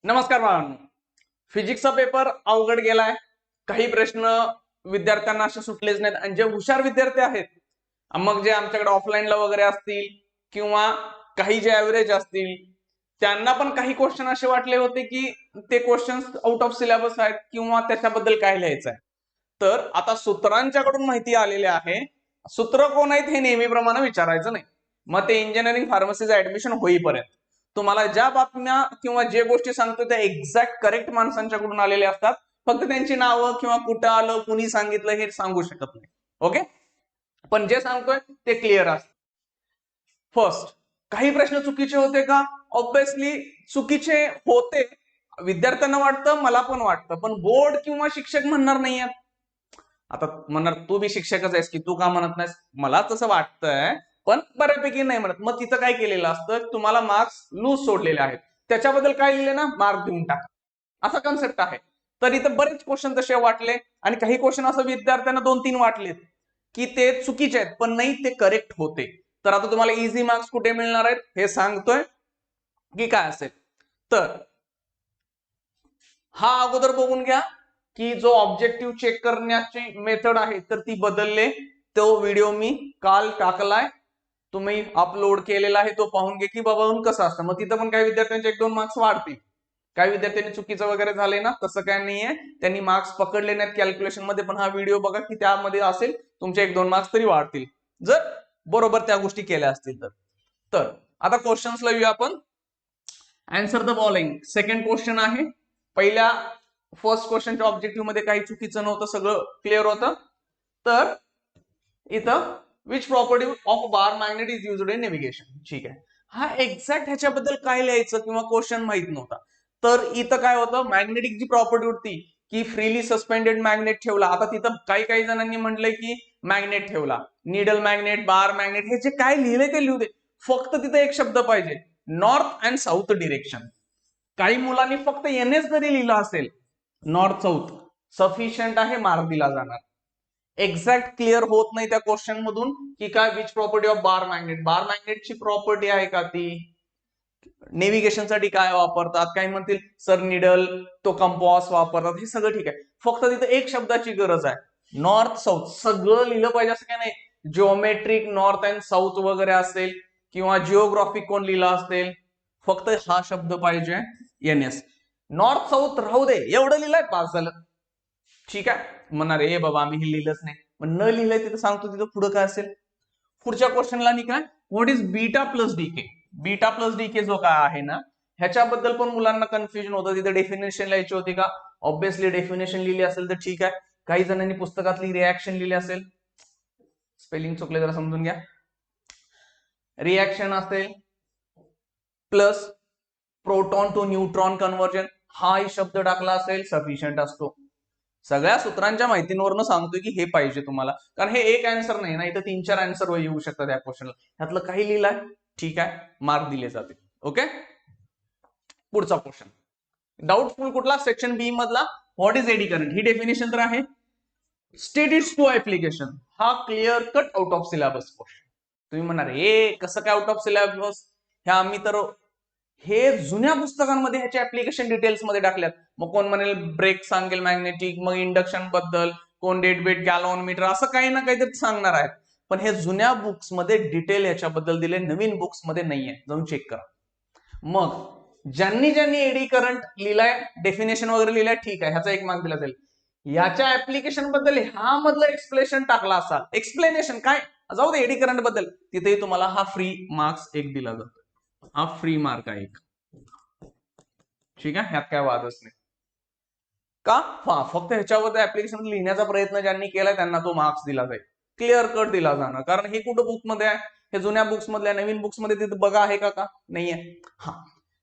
नमस्कार बाळांनो. फिजिक्सचा पेपर अवघड गेलाय. काही प्रश्न विद्यार्थ्यांना असे सुटलेच नाहीत आणि जे हुशार विद्यार्थी आहेत, मग जे आमच्याकडे ऑफलाईनला वगैरे असतील किंवा काही जे ऍव्हरेज असतील, त्यांना पण काही क्वेश्चन असे वाटले होते की ते क्वेश्चन आउट ऑफ सिलेबस आहेत किंवा त्याच्याबद्दल काय लिहायचं आहे. तर आता सूत्रांच्याकडून माहिती आलेली आहे. सूत्र कोण आहेत हे नेहमीप्रमाणे विचारायचं नाही. मग ते इंजिनिअरिंग फार्मसीचं ऍडमिशन होईपर्यंत तुम्हाला ज्या बातम्या किंवा जे गोष्टी सांगतो त्या एक्झॅक्ट करेक्ट माणसांच्याकडून आलेल्या असतात. फक्त त्यांची नावं किंवा कुठं आलं कुणी सांगितलं हे सांगू शकत नाही. ओके, पण जे सांगतोय ते क्लिअर असत. फर्स्ट, काही प्रश्न चुकीचे होते का? ऑब्विसली चुकीचे होते. विद्यार्थ्यांना वाटतं, मला पण वाटतं, पण बोर्ड किंवा शिक्षक म्हणणार नाहीयेत. आता म्हणणार तू बी शिक्षकच आहेस की तू का म्हणत नाहीस? मला तसं वाटतंय पण बऱ्यापैकी नाही म्हणत. मग तिथं काय केलेलं असतं, तुम्हाला मार्क्स लूज सोडलेले आहेत, त्याच्याबद्दल काय लिहिले ना, मार्क देऊन टाका, असा कन्सेप्ट आहे. तर इथं बरेच क्वेश्चन तसे वाटले आणि काही क्वेश्चन असं विद्यार्थ्यांना 2-3 वाटलेत की ते चुकीचे आहेत, पण नाही ते करेक्ट होते. तर आता तुम्हाला इझी मार्क्स कुठे मिळणार आहेत हे सांगतोय की काय असेल. तर हा अगोदर बघून घ्या की जो ऑब्जेक्टिव्ह चेक करण्याची मेथड आहे तर ती बदलले. तो व्हिडिओ मी काल टाकलाय, तुम्ही अपलोड केलेला आहे, तो पाहून घे की बाबा कसं असतं. मग तिथं पण काही विद्यार्थ्यांचे 1-2 मार्क्स वाढतील. काही विद्यार्थ्यांनी चुकीचं वगैरे झाले ना, तसं काय नाहीये, त्यांनी मार्क्स पकडले नाहीत कॅल्क्युलेशन मध्ये, पण हा व्हिडिओ बघा की त्यामध्ये असेल तुमचे 1-2 मार्क्स तरी वाढतील जर बरोबर त्या गोष्टी केल्या असतील तर. तर आता क्वेश्चन्सला येऊया आपण. Answer the following. Second question आहे. पहिल्या फर्स्ट क्वेश्चनच्या ऑब्जेक्टिव्ह मध्ये काही चुकीचं नव्हतं, सगळं क्लिअर होतं. तर इथं which property of bar magnet is used in navigation. ठीक आहे, हा एक्झॅक्ट ह्याच्याबद्दल काय लिहायचं किंवा क्वेश्चन माहित नव्हता. तर इथं काय होतं, मॅग्नेटिक जी प्रॉपर्टी होती की फ्रीली सस्पेंडेड मॅग्नेट ठेवला. आता तिथं काही काही जणांनी म्हटलंय की मॅग्नेट ठेवला, निडल मॅग्नेट, बार मॅग्नेट, हे जे काय लिहिले ते लिहू दे, फक्त तिथं एक शब्द पाहिजे, नॉर्थ अँड साऊथ डिरेक्शन. काही मुलांनी फक्त एनएस जरी लिहिलं असेल, नॉर्थ साऊथ, सफिशियंट आहे, मार्क दिला जाणार. एक्झॅक्ट क्लिअर होत नाही त्या क्वेश्चन मधून की काय which property of bar magnet. Bar मॅग्नेटची प्रॉपर्टी आहे का ती? नेव्हिगेशन साठी काय वापरतात? काही म्हणतील सर निडल, तो कंपॉस वापरतात, हे सगळं ठीक आहे. फक्त तिथे एक शब्दाची गरज आहे, नॉर्थ साऊथ. सगळं लिहिलं पाहिजे असं काय नाही. जिओमेट्रिक नॉर्थ अँड साऊथ वगैरे असेल किंवा जिओग्राफिक कोण लिहिला असेल, फक्त हा शब्द पाहिजे, एनएस. नॉर्थ साऊथ राहू दे, एवढं लिहिलंय पास झालं. ठीक आहे, म्हणणार ए बाबा आम्ही हे लिहिलंच नाही, पण न लिहिलंय तिथं सांगतो तिथं पुढं काय असेल. पुढच्या क्वेश्चनला नाही काय, what is beta plus decay. Beta plus decay जो काय आहे ना, ह्याच्याबद्दल पण मुलांना कन्फ्युजन होतं. तिथे डेफिनेशन लिहायची होती का? ऑब्विसली डेफिनेशन लिहिली असेल तर ठीक आहे. काही जणांनी पुस्तकातली रिॲक्शन लिहिली असेल, स्पेलिंग चुकले जरा समजून घ्या. रिॲक्शन असेल plus proton to neutron conversion, हाही शब्द टाकला असेल, सफिशियंट असतो. सगळ्या सूत्रांच्या माहितीवरनं सांगतोय की हे पाहिजे तुम्हाला, कारण हे एक आन्सर नाही ना, इथं 3-4 आन्सर येऊ शकतात या क्वेश्चनला. ह्यातलं काही लिहिलंय, ठीक आहे, मार्क दिले जातील. ओके, पुढचा क्वेश्चन डाऊटफुल कुठला? सेक्शन बी मधला, व्हॉट इज एडी करंट. ही डेफिनेशन तर आहे. स्टेट इट्स टू ऍप्लिकेशन, हा clear cut out of syllabus question. तुम्ही म्हणणार हे कसं काय आउट ऑफ सिलेबस? ह्या आम्ही तर हे जुन्या पुस्तकांमध्ये ह्याचे ऍप्लिकेशन डिटेल्स मध्ये टाकल्यात. मग कोण म्हणेल ब्रेक सांगेल मॅग्नेटिक, मग इंडक्शन बद्दल, कोण डेट बेट गॅलॉनमीटर, असं काही ना काहीतरी सांगणार आहेत. पण हे जुन्या बुक्स मध्ये डिटेल याच्याबद्दल दिले, नवीन बुक्स मध्ये नाहीये, जाऊन चेक करा. मग ज्यांनी ज्यांनी एडी करंट लिहिलाय, डेफिनेशन वगैरे लिहिलाय, ठीक आहे, ह्याचा एक मार्क दिला जाईल. याच्या ऍप्लिकेशन बद्दल ह्या मधलं एक्सप्लेनेशन टाकला असाल, एक्सप्लेनेशन काय, जाऊ दे, एडी करंट बद्दल, तिथेही तुम्हाला हा फ्री मार्क्स एक दिला जातो. हा फ्री मार्क आहे एक. ठीक आहे, ह्यात काय वादच नाही का. फक्त ह्याच्यावर ऍप्लिकेशन लिहिण्याचा प्रयत्न ज्यांनी केलाय त्यांना तो मार्क्स दिला जाईल, क्लिअर कट दिला जाणार. कारण हे कुठं बुक मध्ये आहे, हे जुन्या बुक्स मधल्या, नवीन बुक्स मध्ये तिथे बघा आहे का? नाहीये. हा,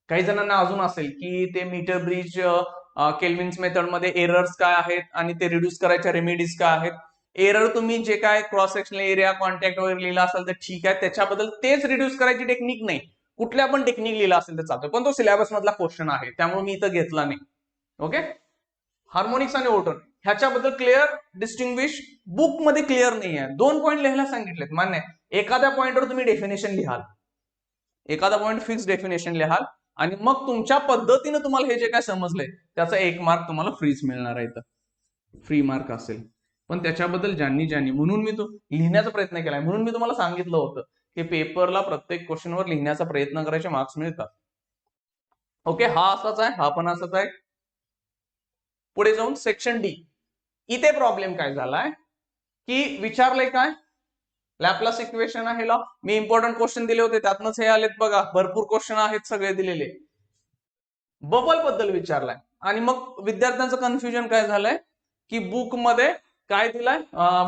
काही जणांना अजून असेल की ते मीटर ब्रिज केल्विन्स मेथड मध्ये एरर्स काय आहेत आणि ते रिड्यूस करायच्या रेमेडीज काय आहेत. एरर तुम्ही जे काय क्रॉस सेक्शनल एरिया, कॉन्टॅक्ट वगैरे लिहिला असेल तर ठीक आहे, त्याच्याबद्दल तेच रिड्यूस करायची टेक्निक नाही, कुठल्या पण टेक्निक लिहिला असेल तर चालतं, पण तो सिलेबस मधला क्वेश्चन आहे त्यामुळे मी इथं घेतला नाही. ओके, हार्मोनिक्स आणि ओटोन ह्याच्याबद्दल क्लिअर डिस्टिंग्विश बुक मध्ये क्लिअर नाही आहे. 2 पॉईंट लिहायला सांगितलेत, मान्य. एखाद्या पॉईंटवर तुम्ही डेफिनेशन लिहाल, एखादा पॉईंट फिक्स डेफिनेशन लिहाल, आणि मग तुमच्या पद्धतीने तुम्हाला हे जे काय समजलंय त्याचा 1 मार्क तुम्हाला फ्रीच मिळणार आहे. फ्री मार्क असेल. पण त्याच्याबद्दल ज्यांनी म्हणून मी तो लिहिण्याचा प्रयत्न केलाय, म्हणून मी तुम्हाला सांगितलं होतं की पेपरला प्रत्येक क्वेश्चनवर लिहिण्याचा प्रयत्न करायचे मार्क्स मिळतात. ओके, हा असाच आहे, हा पण असाच आहे. पुढे जाऊन सेक्शन डी. इथे प्रॉब्लेम काय झालाय की विचारलंय काय, लॅपलास इक्वेशन आहे लॉ. मी इम्पॉर्टंट क्वेश्चन दिले होते त्यातनंच हे आलेत बघा, भरपूर क्वेश्चन आहेत सगळे दिलेले. बबल बद्दल विचारलाय आणि मग विद्यार्थ्यांचं कन्फ्युजन काय झालंय की बुकमध्ये काय दिलाय,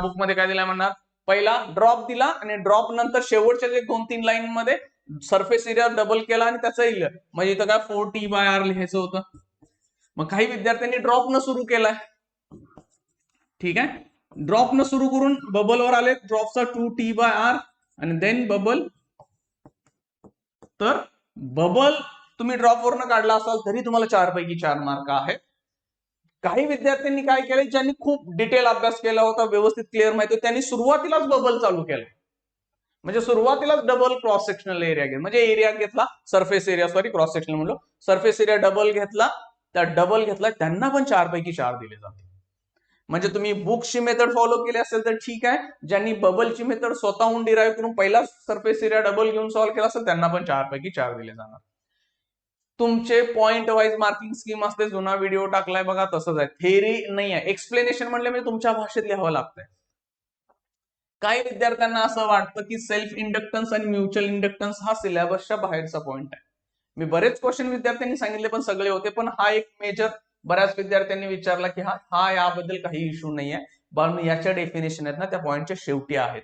बुकमध्ये काय दिलाय म्हणणार, पहिला ड्रॉप दिला आणि ड्रॉप नंतर शेवटच्या जे 2-3 लाईन मध्ये सरफेस एरिया डबल केला आणि त्याचं लिहिलं, म्हणजे इथं काय 4t/r लिहायचं होतं. मग काही विद्यार्थ्यांनी ड्रॉप न सुरू केलाय. ठीक आहे, ड्रॉप न सुरू करून बबलवर आले, ड्रॉपचा 2t/r आणि देन बबल. तर बबल तुम्ही ड्रॉप वरनं काढला असाल तरी तुम्हाला 4 पैकी 4 मार्क आहेत. काही विद्यार्थ्यांनी काय केलं, ज्यांनी खूप डिटेल अभ्यास केला होता, व्यवस्थित क्लिअर माहिती होती, त्यांनी सुरुवातीलाच बबल चालू केला. म्हणजे सुरुवातीलाच डबल क्रॉस सेक्शनल एरिया घेतला, म्हणजे एरिया घेतला, surface area, sorry cross sectional म्हणलो, सरफेस एरिया डबल घेतला, त्या डबल घेतला, त्यांना पण 4 पैकी 4 दिले जाते. म्हणजे तुम्ही बुक्सची मेथड फॉलो केली असेल तर ठीक आहे, ज्यांनी बबलची मेथड स्वतःहून डिराईव्ह करून पहिला सरफेस एरिया डबल घेऊन सॉल्व्ह केला असेल त्यांना पण 4 पैकी 4 दिले जाणार. तुमचे पॉइंट वाईज मार्किंग स्कीम असते, जुना व्हिडिओ टाकलाय बघा, तसंच आहे, थेअरी नाही आहे. एक्सप्लेनेशन म्हणले म्हणजे तुमच्या भाषेत लिहावं लागतंय. काही विद्यार्थ्यांना असं वाटतं की सेल्फ इंडक्टन्स आणि म्युच्युअल इंडक्टन्स हा सिलेबसच्या बाहेरचा पॉइंट आहे. मी बरेच क्वेश्चन विद्यार्थ्यांनी सांगितले पण सगळे होते, पण हा एक मेजर बऱ्याच विद्यार्थ्यांनी विचारला की हा याबद्दल काही इश्यू नाही आहे, पण याच्या डेफिनेशन आहेत ना त्या पॉइंटच्या शेवटी आहेत.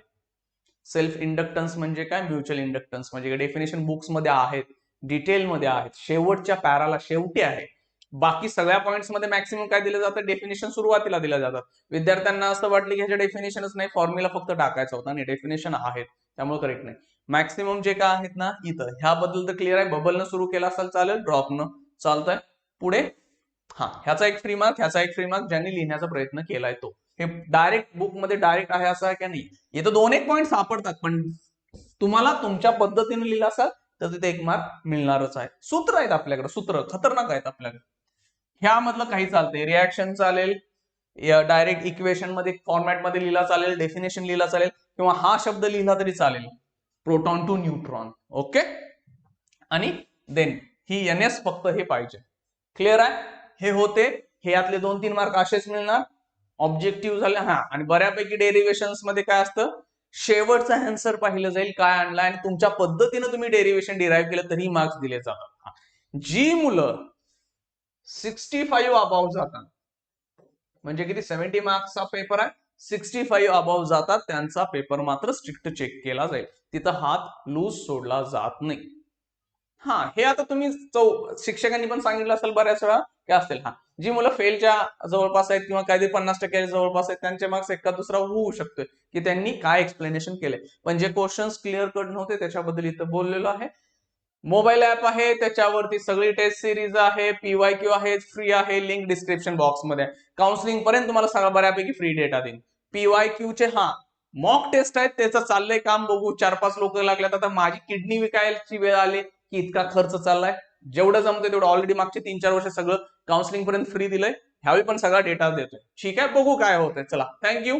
सेल्फ इंडक्टन्स म्हणजे काय, म्युच्युअल इंडक्टन्स म्हणजे डेफिनेशन बुक्स मध्ये आहेत, डिटेलमध्ये आहेत, शेवटच्या पॅराला शेवटी आहे. बाकी सगळ्या पॉइंट्स मध्ये मॅक्सिमम काय दिलं जातं, डेफिनेशन सुरुवातीला दिलं जातात. विद्यार्थ्यांना असं वाटलं की ह्याच्या डेफिनेशनच नाही, फॉर्म्युला फक्त टाकायचा होता, आणि डेफिनेशन आहेत त्यामुळे करेक्ट नाही. मॅक्सिमम जे काय आहेत ना इथं, ह्याबद्दल तर क्लिअर आहे, बबलनं सुरू केला असेल चालेल, ड्रॉपनं चालतंय. पुढे हा, ह्याचा एक फ्री मार्क, ह्याचा एक फ्री मार्क, ज्यांनी लिहिण्याचा प्रयत्न केलाय तो. हे डायरेक्ट बुक मध्ये डायरेक्ट आहे असं आहे का नाही, इथं 2-1 पॉईंट सापडतात, पण तुम्हाला तुमच्या पद्धतीने लिहिला असाल तर तिथे 1 मार्क मिळणारच आहे. सूत्र आहेत आपल्याकडे, सूत्र खतरनाक आहेत आपल्याकडे. ह्यामधलं काही चालतंय, रिॲक्शन चालेल, डायरेक्ट इक्वेशन मध्ये फॉर्मॅट मध्ये लिहिला चालेल, डेफिनेशन लिहिला चालेल, किंवा हा शब्द लिहिला तरी चालेल, प्रोटॉन टू न्यूट्रॉन. ओके, आणि देन ही NS फक्त हे पाहिजे. क्लिअर आहे, हे होते, हे यातले 2-3 मार्क असेच मिळणार. ऑब्जेक्टिव्ह झाले. हा, आणि बऱ्यापैकी डेरिव्हेशन्स मध्ये काय असतं, शेवटचा आन्सर पाहिलं जाईल काय आणला, आणि तुमच्या पद्धतीने तुम्ही डेरिव्हेशन डिराईव्ह केलं तरी मार्क्स दिले जातात. जी मुलं 65 अबाव जातात, म्हणजे किती, 70 मार्क्सचा पेपर आहे, 65 अबाव जातात त्यांचा पेपर मात्र स्ट्रिक्ट चेक केला जाईल, तिथं हात लूज सोडला जात नाही. हा, हे आता तुम्ही शिक्षकांनी पण सांगितलं असेल बऱ्याच वेळा काय असतील. हा, जी मुलं फेलच्या जवळपास आहेत किंवा काहीतरी 50% जवळपास आहेत त्यांचे मार्क्स एका दुसरा होऊ शकतोय की त्यांनी काय एक्सप्लेनेशन केलंय, पण जे क्वेश्चन्स क्लिअर कट नव्हते त्याच्याबद्दल इथं बोललेलो आहे. मोबाईल ऍप आहे, त्याच्यावरती सगळी टेस्ट सिरीज आहे, PYQ आहे, फ्री आहे, लिंक डिस्क्रिप्शन बॉक्स मध्ये. काउन्सिलिंग पर्यंत तुम्हाला सगळा बऱ्यापैकी फ्री डेटा देईन. PYQ चे हा मॉक टेस्ट आहेत, त्याचं चाललंय काम, बघू 4-5 लोक लागल्यात. आता माझी किडनी विकायची वेळ आली की इतका खर्च चाललाय, जेवढं जमतंय तेवढं ऑलरेडी मागचे 3-4 वर्ष सगळं काउन्सिलिंग पर्यंत फ्री दिलंय, ह्यावेळी पण सगळा डेटा देतोय. ठीक आहे, बघू काय होतंय. चला, थँक्यू.